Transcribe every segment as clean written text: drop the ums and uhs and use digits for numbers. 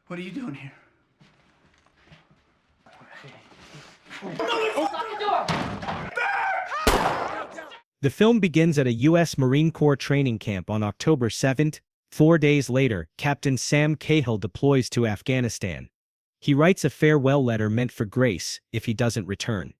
What are you doing here? The film begins at a U.S. Marine Corps training camp on October 7th. 4 days later, Captain Sam Cahill deploys to Afghanistan. He writes a farewell letter meant for Grace if he doesn't return.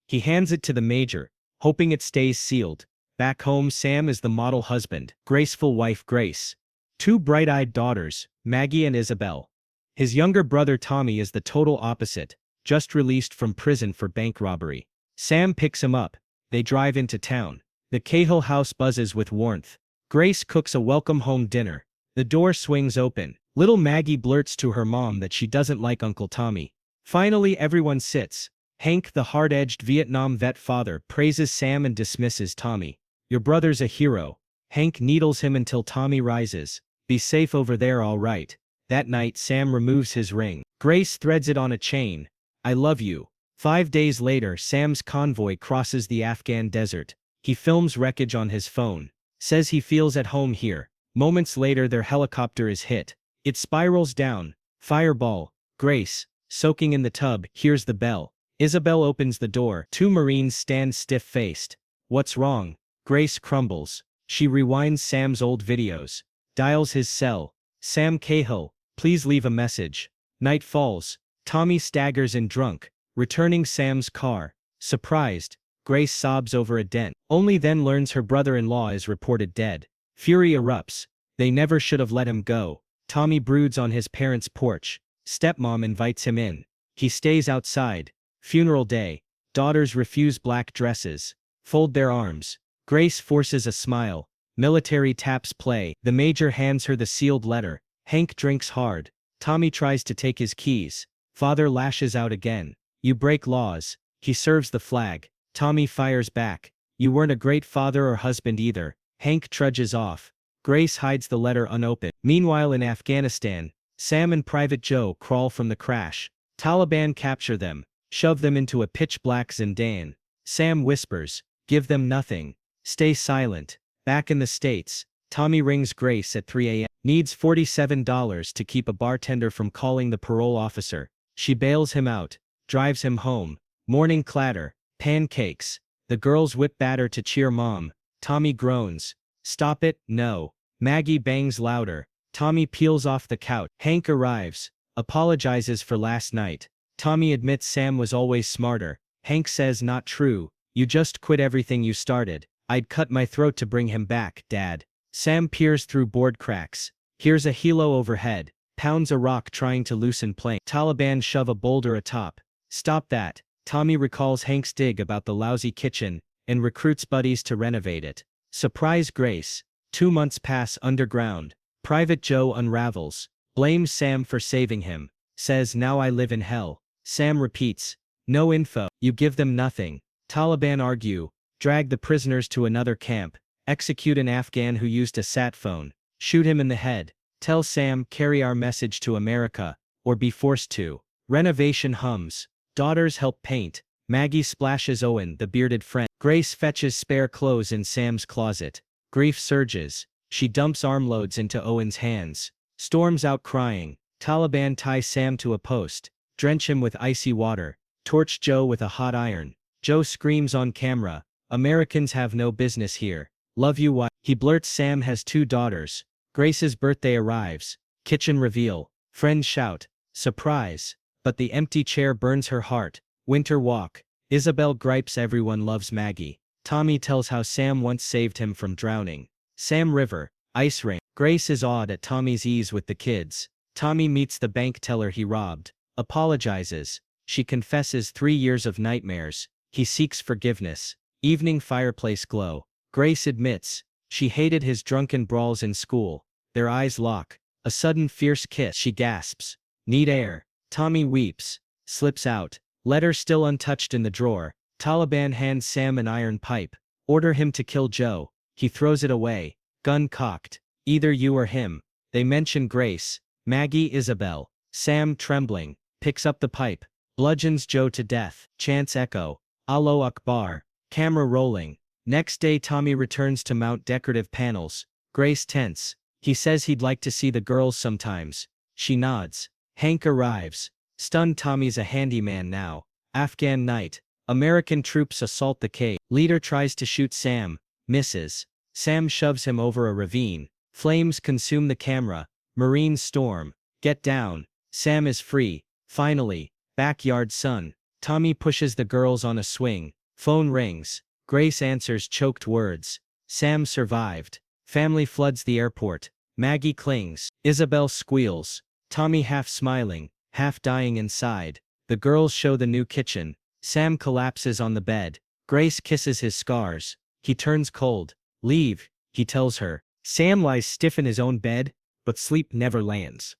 He hands it to the major, hoping it stays sealed. Back home, Sam is the model husband, graceful wife Grace. 2 bright-eyed daughters, Maggie and Isabel. His younger brother Tommy is the total opposite, just released from prison for bank robbery. Sam picks him up. They drive into town. The Cahill house buzzes with warmth. Grace cooks a welcome home dinner. The door swings open. Little Maggie blurts to her mom that she doesn't like Uncle Tommy. Finally, everyone sits. Hank, the hard-edged Vietnam vet father, praises Sam and dismisses Tommy. Your brother's a hero. Hank needles him until Tommy rises. Be safe over there, all right. That night, Sam removes his ring. Grace threads it on a chain. I love you. 5 days later, Sam's convoy crosses the Afghan desert. He films wreckage on his phone. Says he feels at home here. Moments later, their helicopter is hit. It spirals down. Fireball. Grace, soaking in the tub, hears the bell. Isabel opens the door. 2 Marines stand stiff-faced. What's wrong? Grace crumbles. She rewinds Sam's old videos. Dials his cell. Sam Cahill, please leave a message. Night falls. Tommy staggers in drunk, returning Sam's car. Surprised, Grace sobs over a dent. Only then learns her brother-in-law is reported dead. Fury erupts. They never should have let him go. Tommy broods on his parents' porch. Stepmom invites him in. He stays outside. Funeral day. Daughters refuse black dresses. Fold their arms. Grace forces a smile. Military taps play. The major hands her the sealed letter. Hank drinks hard. Tommy tries to take his keys. Father lashes out again. You break laws. He serves the flag. Tommy fires back. You weren't a great father or husband either. Hank trudges off. Grace hides the letter unopened. Meanwhile in Afghanistan, Sam and Private Joe crawl from the crash. Taliban capture them, shove them into a pitch-black Zindan. Sam whispers, give them nothing. Stay silent. Back in the States, Tommy rings Grace at 3 a.m. Needs $47 to keep a bartender from calling the parole officer. She bails him out, drives him home. Morning clatter, pancakes. The girls whip batter to cheer mom. Tommy groans. Stop it, no. Maggie bangs louder. Tommy peels off the couch. Hank arrives, apologizes for last night. Tommy admits Sam was always smarter. Hank says not true. You just quit everything you started. I'd cut my throat to bring him back, Dad. Sam peers through board cracks. Hears a helo overhead. Pounds a rock trying to loosen plank. Taliban shove a boulder atop. Stop that. Tommy recalls Hank's dig about the lousy kitchen, and recruits buddies to renovate it. Surprise Grace. 2 months pass underground. Private Joe unravels. Blames Sam for saving him. Says now I live in hell. Sam repeats. No info. You give them nothing. Taliban argue. Drag the prisoners to another camp. Execute an Afghan who used a sat phone. Shoot him in the head. Tell Sam carry our message to America, or be forced to. Renovation hums. Daughters help paint. Maggie splashes Owen, the bearded friend. Grace fetches spare clothes in Sam's closet. Grief surges. She dumps armloads into Owen's hands. Storms out crying. Taliban tie Sam to a post. Drench him with icy water. Torch Joe with a hot iron. Joe screams on camera. Americans have no business here. Love you what? He blurts Sam has 2 daughters. Grace's birthday arrives. Kitchen reveal. Friends shout. Surprise. But the empty chair burns her heart. Winter walk. Isabel gripes everyone loves Maggie. Tommy tells how Sam once saved him from drowning. Sam River. Ice ring. Grace is awed at Tommy's ease with the kids. Tommy meets the bank teller he robbed. Apologizes. She confesses 3 years of nightmares. He seeks forgiveness. Evening fireplace glow. Grace admits. She hated his drunken brawls in school. Their eyes lock. A sudden fierce kiss. She gasps. Need air. Tommy weeps. Slips out. Letter still untouched in the drawer. Taliban hands Sam an iron pipe. Order him to kill Joe. He throws it away. Gun cocked. Either you or him. They mention Grace. Maggie Isabel. Sam trembling. Picks up the pipe. Bludgeons Joe to death. Chants echo. Allahu Akbar. Camera rolling. Next day Tommy returns to mount decorative panels. Grace tense. He says he'd like to see the girls sometimes. She nods. Hank arrives. Stunned, Tommy's a handyman now. Afghan night. American troops assault the cave. Leader tries to shoot Sam. Misses. Sam shoves him over a ravine. Flames consume the camera. Marines storm. Get down. Sam is free. Finally. Backyard sun. Tommy pushes the girls on a swing. Phone rings. Grace answers choked words. Sam survived. Family floods the airport. Maggie clings. Isabel squeals. Tommy half smiling, half dying inside. The girls show the new kitchen. Sam collapses on the bed. Grace kisses his scars. He turns cold. Leave, he tells her. Sam lies stiff in his own bed, but sleep never lands.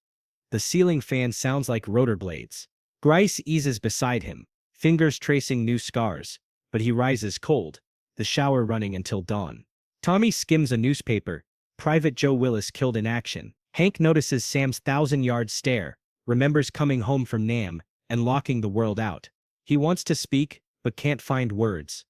The ceiling fan sounds like rotor blades. Grace eases beside him, fingers tracing new scars, but he rises cold, the shower running until dawn. Tommy skims a newspaper. Private Joe Willis killed in action. Hank notices Sam's 1,000-yard stare, remembers coming home from Nam, and locking the world out. He wants to speak, but can't find words.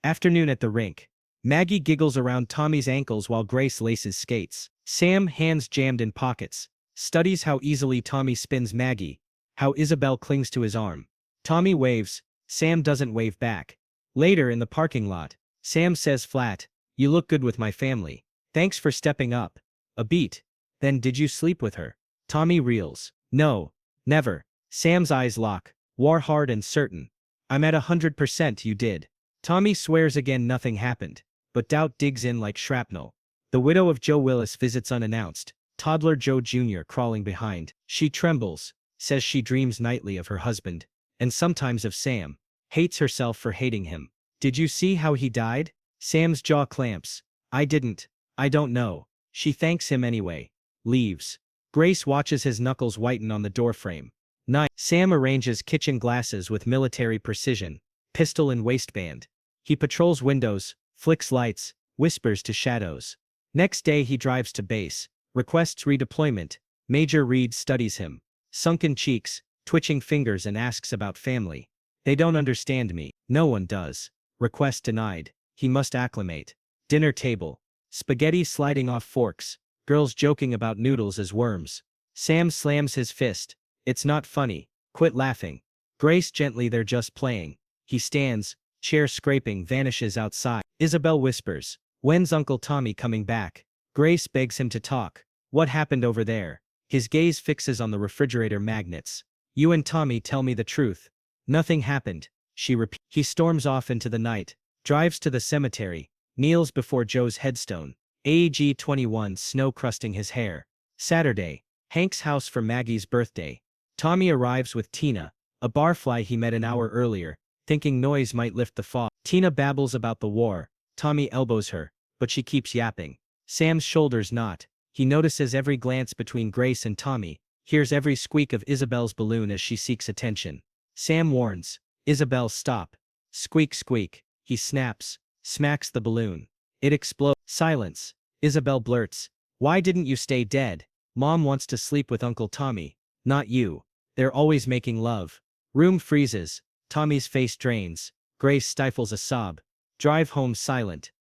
Afternoon at the rink. Maggie giggles around Tommy's ankles while Grace laces skates. Sam, hands jammed in pockets, studies how easily Tommy spins Maggie, how Isabel clings to his arm. Tommy waves. Sam doesn't wave back. Later in the parking lot, Sam says flat, "You look good with my family. Thanks for stepping up." A beat. Then did you sleep with her? Tommy reels. No. Never. Sam's eyes lock. War hard and certain. I'm at 100% you did. Tommy swears again nothing happened. But doubt digs in like shrapnel. The widow of Joe Willis visits unannounced. Toddler Joe Jr. crawling behind. She trembles. Says she dreams nightly of her husband. And sometimes of Sam. Hates herself for hating him. Did you see how he died? Sam's jaw clamps. I didn't. I don't know. She thanks him anyway. Leaves. Grace watches his knuckles whiten on the doorframe. 9. Sam arranges kitchen glasses with military precision. Pistol in waistband. He patrols windows, flicks lights, whispers to shadows. Next day he drives to base. Requests redeployment. Major Reed studies him. Sunken cheeks, twitching fingers, and asks about family. They don't understand me. No one does. Request denied. He must acclimate. Dinner table. Spaghetti sliding off forks. Girls joking about noodles as worms. Sam slams his fist. It's not funny. Quit laughing. Grace gently, they're just playing. He stands, chair scraping, vanishes outside. Isabel whispers, when's Uncle Tommy coming back? Grace begs him to talk. What happened over there? His gaze fixes on the refrigerator magnets. You and Tommy tell me the truth. Nothing happened, she repeats. He storms off into the night, drives to the cemetery, kneels before Joe's headstone. AG 21, snow crusting his hair. Saturday. Hank's house for Maggie's birthday. Tommy arrives with Tina, a barfly he met an hour earlier, thinking noise might lift the fog. Tina babbles about the war. Tommy elbows her, but she keeps yapping. Sam's shoulders knot. He notices every glance between Grace and Tommy, hears every squeak of Isabel's balloon as she seeks attention. Sam warns, Isabel, stop. Squeak, squeak. He snaps, smacks the balloon. It explodes. Silence. Isabel blurts, why didn't you stay dead? Mom wants to sleep with Uncle Tommy. Not you. They're always making love. Room freezes. Tommy's face drains. Grace stifles a sob. Drive home silent.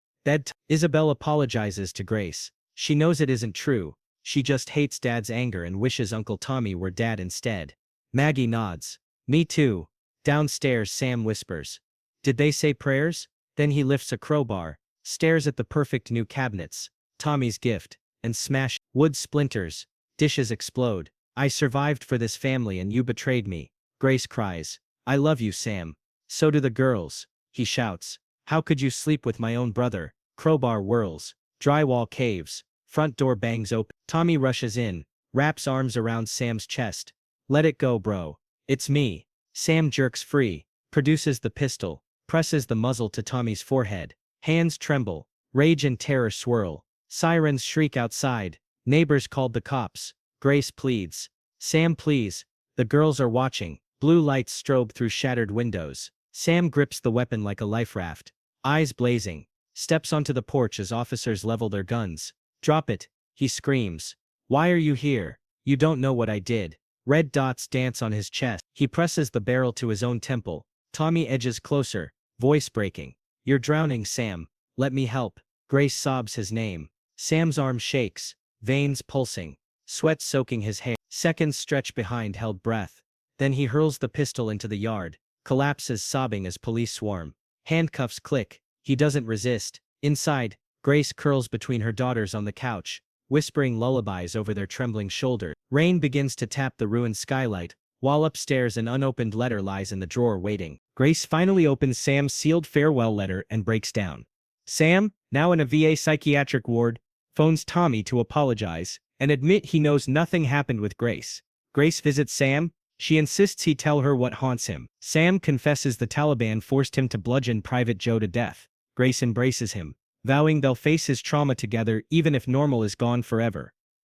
Isabel apologizes to Grace. She knows it isn't true. She just hates Dad's anger and wishes Uncle Tommy were Dad instead. Maggie nods. Me too. Downstairs, Sam whispers. Did they say prayers? Then he lifts a crowbar, stares at the perfect new cabinets, Tommy's gift, and smash. Wood splinters. Dishes explode. I survived for this family and you betrayed me. Grace cries. I love you, Sam. So do the girls. He shouts. How could you sleep with my own brother? Crowbar whirls. Drywall caves. Front door bangs open. Tommy rushes in, wraps arms around Sam's chest. Let it go, bro. It's me. Sam jerks free, produces the pistol, presses the muzzle to Tommy's forehead. Hands tremble. Rage and terror swirl. Sirens shriek outside. Neighbors called the cops. Grace pleads. Sam, please. The girls are watching. Blue lights strobe through shattered windows. Sam grips the weapon like a life raft. Eyes blazing. Steps onto the porch as officers level their guns. Drop it, he screams. Why are you here? You don't know what I did. Red dots dance on his chest. He presses the barrel to his own temple. Tommy edges closer, voice breaking. You're drowning, Sam. Let me help. Grace sobs his name. Sam's arm shakes, veins pulsing, sweat soaking his hair. Seconds stretch behind held breath. Then he hurls the pistol into the yard, collapses sobbing as police swarm. Handcuffs click. He doesn't resist. Inside, Grace curls between her daughters on the couch, whispering lullabies over their trembling shoulder. Rain begins to tap the ruined skylight, while upstairs an unopened letter lies in the drawer waiting. Grace finally opens Sam's sealed farewell letter and breaks down. Sam, now in a VA psychiatric ward, phones Tommy to apologize and admit he knows nothing happened with Grace. Grace visits Sam. She insists he tell her what haunts him. Sam confesses the Taliban forced him to bludgeon Private Joe to death. Grace embraces him, vowing they'll face his trauma together even if normal is gone forever.